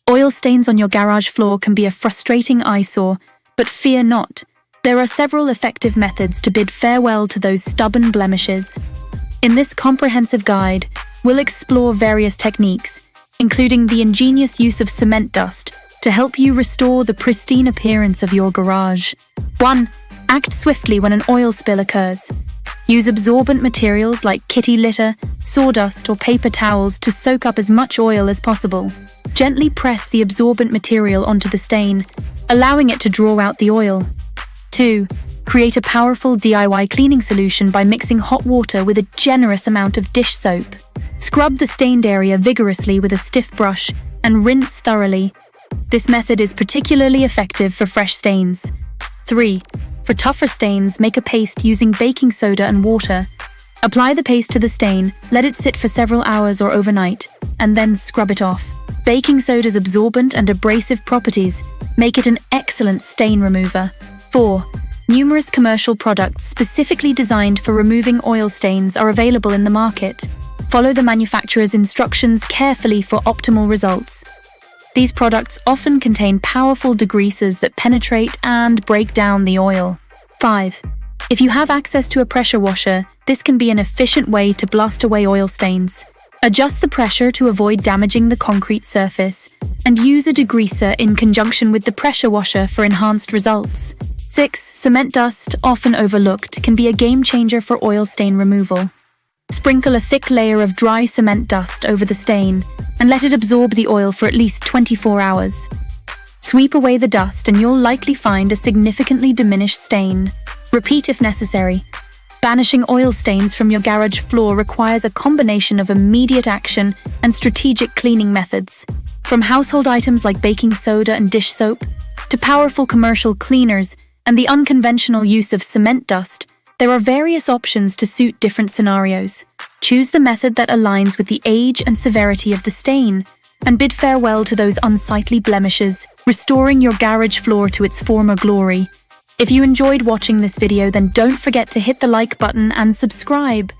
Oil stains on your garage floor can be a frustrating eyesore, but fear not. There are several effective methods to bid farewell to those stubborn blemishes. In this comprehensive guide, we'll explore various techniques, including the ingenious use of cement dust to help you restore the pristine appearance of your garage. 1. Act swiftly when an oil spill occurs. Use absorbent materials like kitty litter, sawdust, or paper towels to soak up as much oil as possible. Gently press the absorbent material onto the stain, allowing it to draw out the oil. 2. Create a powerful DIY cleaning solution by mixing hot water with a generous amount of dish soap. Scrub the stained area vigorously with a stiff brush and rinse thoroughly. This method is particularly effective for fresh stains. 3. For tougher stains, make a paste using baking soda and water. Apply the paste to the stain, let it sit for several hours or overnight, and then scrub it off. Baking soda's absorbent and abrasive properties make it an excellent stain remover. 4. Numerous commercial products specifically designed for removing oil stains are available in the market. Follow the manufacturer's instructions carefully for optimal results. These products often contain powerful degreasers that penetrate and break down the oil. 5. If you have access to a pressure washer, this can be an efficient way to blast away oil stains. Adjust the pressure to avoid damaging the concrete surface, and use a degreaser in conjunction with the pressure washer for enhanced results. 6. Cement dust, often overlooked, can be a game changer for oil stain removal. Sprinkle a thick layer of dry cement dust over the stain and let it absorb the oil for at least 24 hours. Sweep away the dust and you'll likely find a significantly diminished stain. Repeat if necessary. Banishing oil stains from your garage floor requires a combination of immediate action and strategic cleaning methods. From household items like baking soda and dish soap, to powerful commercial cleaners and the unconventional use of cement dust, there are various options to suit different scenarios. Choose the method that aligns with the age and severity of the stain, and bid farewell to those unsightly blemishes, restoring your garage floor to its former glory. If you enjoyed watching this video, then don't forget to hit the like button and subscribe.